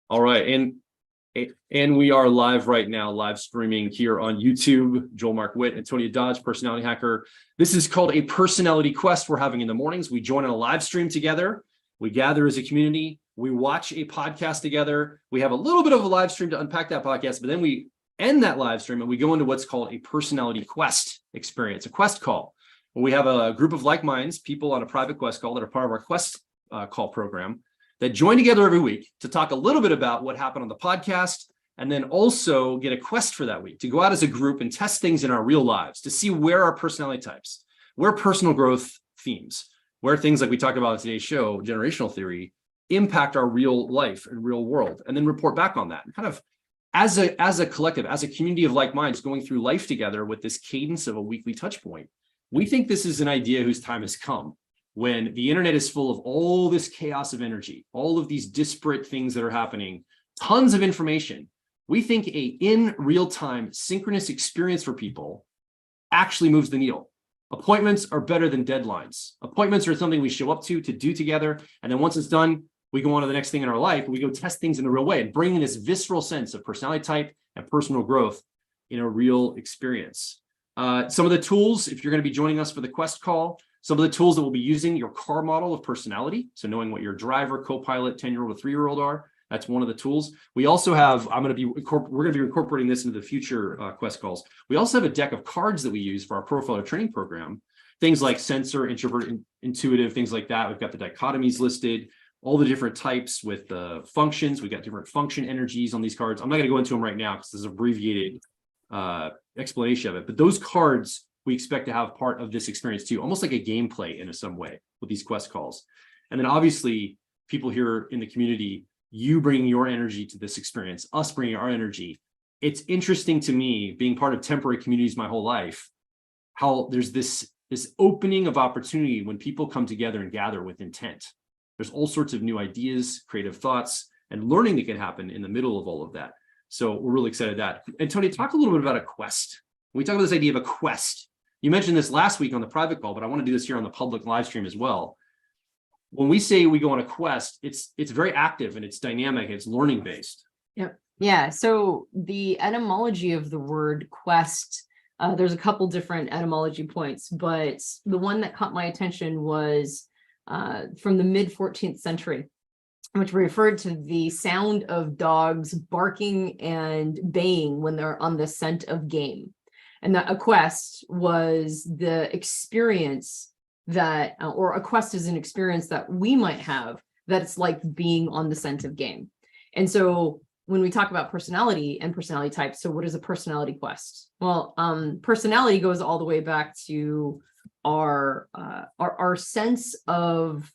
All right, and we are live right now, live streaming here on YouTube. Joel Mark Witt, Antonia Dodge, personality hacker. This is called a personality quest we're having in the mornings. We join on a live stream together. We gather as a community. We watch a podcast together. We have a little bit of a live stream to unpack that podcast, but then we end that live stream and we go into what's called a personality quest experience, a quest call. We have a group of like minds, people on a private quest call that are part of our quest call program that join together every week to talk a little bit about what happened on the podcast, and then also get a quest for that week to go out as a group and test things in our real lives to see where our personality types, where personal growth themes, where things like we talked about in today's show, generational theory, impact our real life and real world, and then report back on that. And kind of as a collective, as a community of like minds going through life together with this cadence of a weekly touch point, we think this is an idea whose time has come. When the internet is full of all this chaos of energy, all of these disparate things that are happening, tons of information, we think a in real time synchronous experience for people actually moves the needle. Appointments are better than deadlines. Appointments are something we show up to do together. And then once it's done, we go on to the next thing in our life. We go test things in a real way and bring in this visceral sense of personality type and personal growth in a real experience. Some of the tools, if you're going to be joining us for the quest call, some of the tools that we'll be using, your car model of personality. So knowing what your driver, co-pilot, 10-year-old, or 3-year-old are, that's one of the tools. We also have, we're going to be incorporating this into the future quest calls. We also have a deck of cards that we use for our profiler training program. Things like sensor, introvert, intuitive, things like that. We've got the dichotomies listed, all the different types with the functions. We've got different function energies on these cards. I'm not going to go into them right now because there's an abbreviated explanation of it. But those cards we expect to have part of this experience too, almost like a gameplay in some way with these quest calls. And then obviously people here in the community, you bringing your energy to this experience, us bringing our energy. It's interesting to me, being part of temporary communities my whole life, how there's this opening of opportunity when people come together and gather with intent. There's all sorts of new ideas, creative thoughts, and learning that can happen in the middle of all of that. So we're really excited at that. And Tony, talk a little bit about a quest. When we talk about this idea of a quest, you mentioned this last week on the private call, but I want to do this here on the public live stream as well. When we say we go on a quest, it's very active and it's dynamic, it's learning based. Yep. Yeah. So the etymology of the word quest, there's a couple different etymology points, but the one that caught my attention was from the mid 14th century, which referred to the sound of dogs barking and baying when they're on the scent of game. And that a quest was the experience that, or a quest is an experience that we might have that's like being on the scent of game. And so when we talk about personality and personality types, so what is a personality quest? Well, personality goes all the way back to our sense of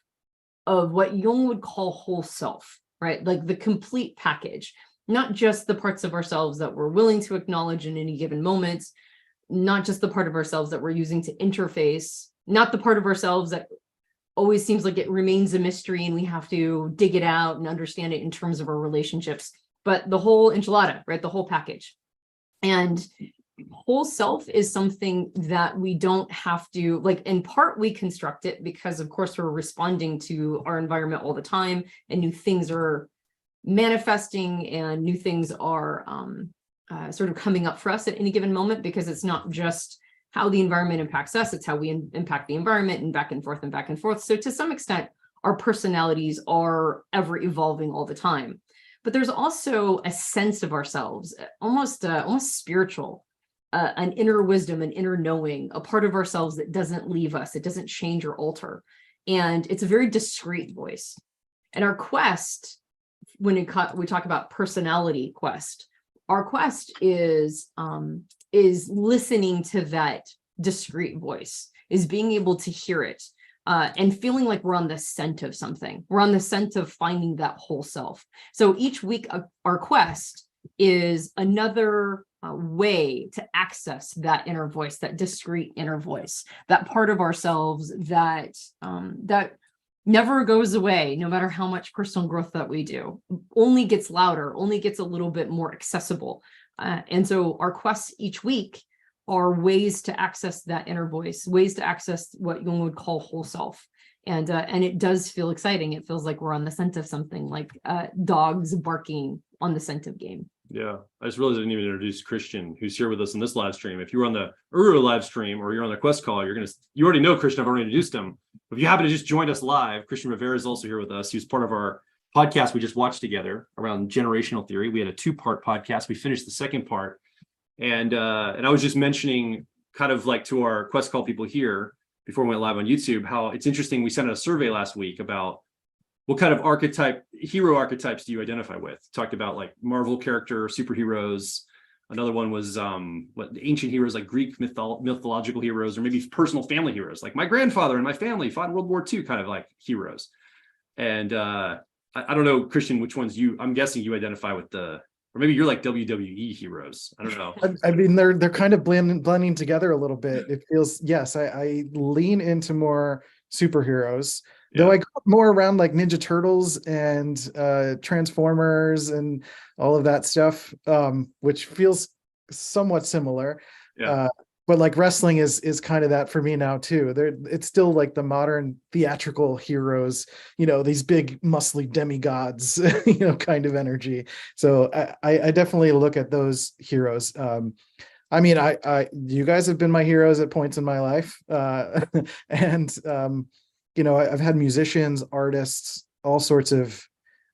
what Jung would call whole self, right? Like the complete package, not just the parts of ourselves that we're willing to acknowledge in any given moment, not just the part of ourselves that we're using to interface, not the part of ourselves that always seems like it remains a mystery and we have to dig it out and understand it in terms of our relationships, but the whole enchilada, right? The whole package. And whole self is something that we don't have to, like, in part we construct it because of course we're responding to our environment all the time and new things are manifesting and new things are sort of coming up for us at any given moment, because it's not just how the environment impacts us, it's how we impact the environment, and back and forth and back and forth. So to some extent, our personalities are ever evolving all the time. But there's also a sense of ourselves, almost spiritual, an inner wisdom, an inner knowing, a part of ourselves that doesn't leave us, it doesn't change or alter. And it's a very discreet voice. And our quest, when we talk about personality quest, our quest is listening to that discreet voice, is being able to hear it and feeling like we're on the scent of something. We're on the scent of finding that whole self. So each week, our quest is another way to access that inner voice, that discreet inner voice, that part of ourselves that that never goes away, no matter how much personal growth that we do, only gets louder, only gets a little bit more accessible. And so our quests each week are ways to access that inner voice, ways to access what Jung would call whole self. And it does feel exciting. It feels like we're on the scent of something, like dogs barking on the scent of game. Yeah, I just realized I didn't even introduce Christian, who's here with us in this live stream. If you're on the Uru live stream or you're on the Quest call, you already know Christian. I've already introduced him. If you happen to just join us live, Christian Rivera is also here with us. He was part of our podcast we just watched together around generational theory. We had a 2-part podcast. We finished the second part, and I was just mentioning, kind of like to our Quest call people here before we went live on YouTube, how it's interesting. We sent out a survey last week about what kind of hero archetypes do you identify with? Talked about like Marvel character, superheroes. Another one was what ancient heroes, like Greek mythological heroes, or maybe personal family heroes, like my grandfather and my family fought in World War II, kind of like heroes. And I don't know, Christian, which ones I'm guessing you identify with or maybe you're like WWE heroes. I don't know. I mean, they're kind of blending together a little bit. It feels, yes, I lean into more superheroes. Though I go more around like Ninja Turtles and Transformers and all of that stuff, which feels somewhat similar. Yeah. But like wrestling is kind of that for me now too. It's still like the modern theatrical heroes, these big muscly demigods, kind of energy. So I definitely look at those heroes. I mean, you guys have been my heroes at points in my life, and I've had musicians, artists, all sorts of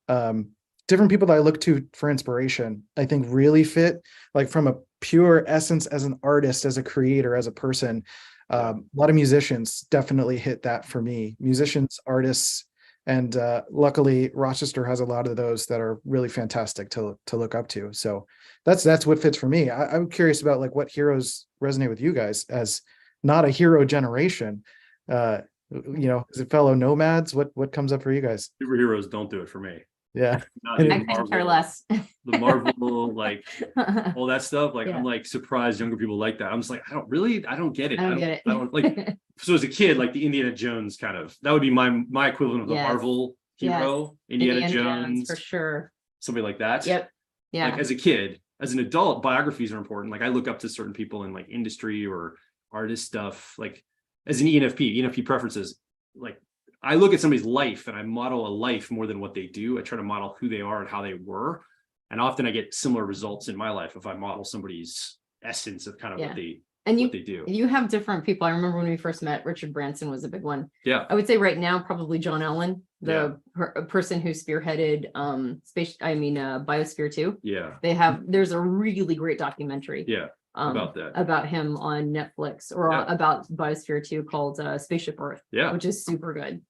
different people that I look to for inspiration, I think really fit, like from a pure essence as an artist, as a creator, as a person. A lot of musicians definitely hit that for me. Musicians, artists, and luckily Rochester has a lot of those that are really fantastic to look up to. So that's what fits for me. I'm curious about like what heroes resonate with you guys as not a hero generation. Is it fellow nomads? What comes up for you guys? Superheroes don't do it for me. Yeah. Not I even couldn't care less. The Marvel, like all that stuff. Like, Yeah. I'm like surprised younger people like that. I'm just like, I don't get it. I don't get it. I don't like. So as a kid, like the Indiana Jones that would be my equivalent of the Yes. Marvel hero, Indiana Jones, for sure. somebody like that. Yep. Yeah. Like as a kid, as an adult, biographies are important. Like I look up to certain people in like industry or artist stuff. Like as an ENFP preferences, like I look at somebody's life and I model a life more than what they do. I try to model who they are and how they were. And often I get similar results in my life if I model somebody's essence of kind of what they do. You have different people. I remember when we first met, Richard Branson was a big one. Yeah. I would say right now, probably John Allen, the person who spearheaded Biosphere 2. Yeah. There's a really great documentary. Yeah. About him on Netflix or about Biosphere 2 called Spaceship Earth. Yeah. Which is super good.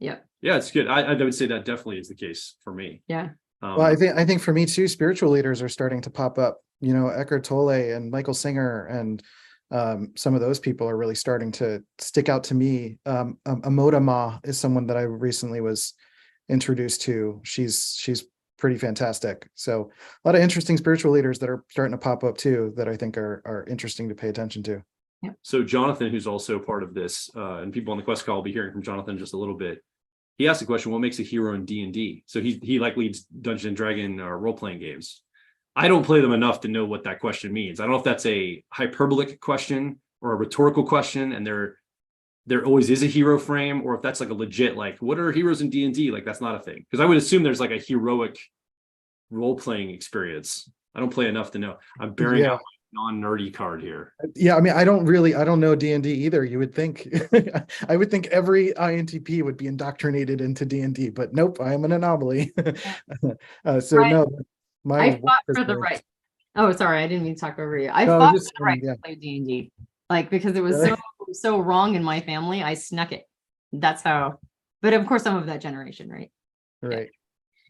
Yeah, it's good. I would say that definitely is the case for me. Yeah. Well, I think for me too, spiritual leaders are starting to pop up. Eckhart Tolle and Michael Singer and some of those people are really starting to stick out to me. Amoda Ma is someone that I recently was introduced to. She's pretty fantastic. So a lot of interesting spiritual leaders that are starting to pop up too that I think are interesting to pay attention to. Yep. So Jonathan, who's also part of this, and people on the Quest call will be hearing from Jonathan in just a little bit. He asked the question, what makes a hero in D&D? So he like leads Dungeons and Dragon or role-playing games. I don't play them enough to know what that question means. I don't know if that's a hyperbolic question or a rhetorical question, and there always is a hero frame, or if that's like a legit, like, what are heroes in D&D? Like, that's not a thing. Because I would assume there's like a heroic role-playing experience. I don't play enough to know. I'm bearing out my non-nerdy card here. Yeah, I mean, I don't know D&D either. You would think, I would think every INTP would be indoctrinated into D&D, but nope, I am an anomaly. I fought for the right. Oh, sorry, I didn't mean to talk over you. I fought for the right to play D&D, like because it was so wrong in my family. I snuck it. That's how. But of course, I'm of that generation, right? Right.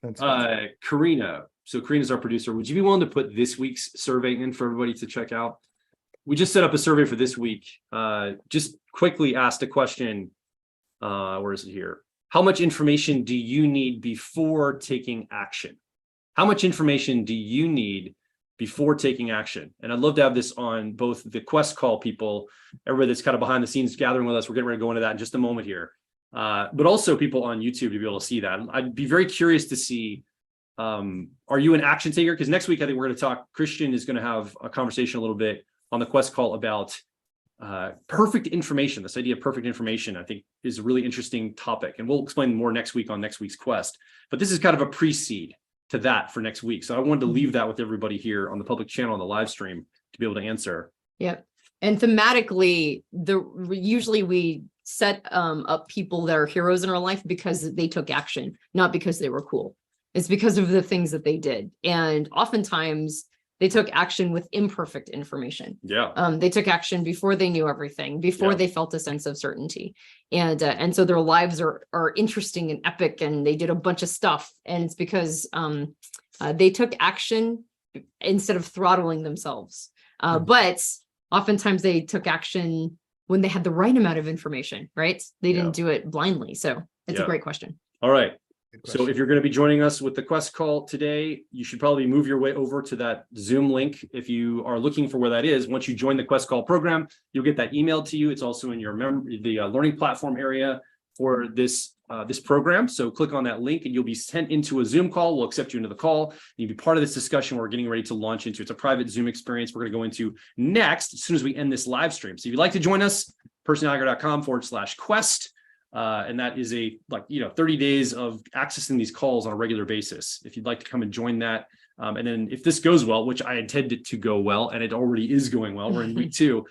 Yeah. Karina. So Karina's our producer. Would you be willing to put this week's survey in for everybody to check out? We just set up a survey for this week. Just quickly asked a question. Where is it here? How much information do you need before taking action? How much information do you need before taking action? And I'd love to have this on both the Quest call people, everybody that's kind of behind the scenes gathering with us. We're getting ready to go into that in just a moment here. But also people on YouTube to be able to see that. I'd be very curious to see, are you an action taker? Because next week, I think we're going to talk, Christian is going to have a conversation a little bit on the Quest call about perfect information. This idea of perfect information, I think, is a really interesting topic, and we'll explain more next week on next week's quest. But this is kind of a pre-seed to that for next week. So I wanted to leave that with everybody here on the public channel on the live stream to be able to answer. Yep. And thematically, usually we set up people that are heroes in our life because they took action, not because they were cool. It's because of the things that they did. And oftentimes they took action with imperfect information. Yeah. They took action before they knew everything, before they felt a sense of certainty. And so their lives are interesting and epic, and they did a bunch of stuff. And it's because they took action instead of throttling themselves. But oftentimes they took action when they had the right amount of information, right? They didn't do it blindly. So it's a great question. All right. So if you're going to be joining us with the quest call today, you should probably move your way over to that Zoom link. If you are looking for where that is, once you join the quest call program, you'll get that emailed to you. It's also in your the learning platform area for this program. So click on that link and you'll be sent into a Zoom call. We'll accept you into the call. You'll be part of this discussion we're getting ready to launch into. It's a private Zoom experience we're going to go into next as soon as we end this live stream. So if you'd like to join us, personalityhacker.com/quest. And that is 30 days of accessing these calls on a regular basis. If you'd like to come and join that. And then if this goes well, which I intend it to go well, and it already is going well, we're in week 2.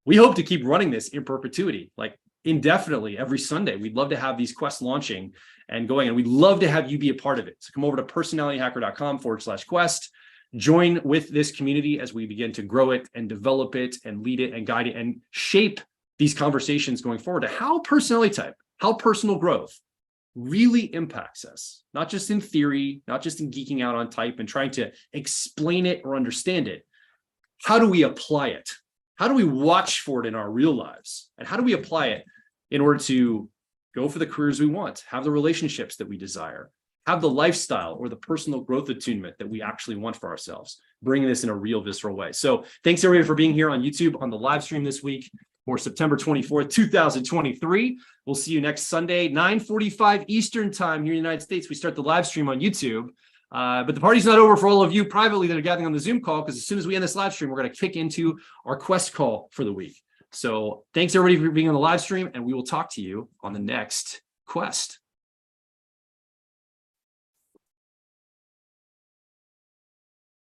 We hope to keep running this in perpetuity, like indefinitely every Sunday. We'd love to have these quests launching and going, and we'd love to have you be a part of it. So come over to personalityhacker.com/quest. Join with this community as we begin to grow it and develop it and lead it and guide it and shape these conversations going forward to how personality type, how personal growth really impacts us, not just in theory, not just in geeking out on type and trying to explain it or understand it. How do we apply it? How do we watch for it in our real lives? And how do we apply it in order to go for the careers we want, have the relationships that we desire, have the lifestyle or the personal growth attunement that we actually want for ourselves, bringing this in a real visceral way. So thanks everybody for being here on YouTube on the live stream this week. For September 24th, 2023. We'll see you next Sunday, 9:45 Eastern time here in the United States. We start the live stream on YouTube. But the party's not over for all of you privately that are gathering on the Zoom call, because as soon as we end this live stream, we're going to kick into our quest call for the week. So thanks everybody for being on the live stream, and we will talk to you on the next quest.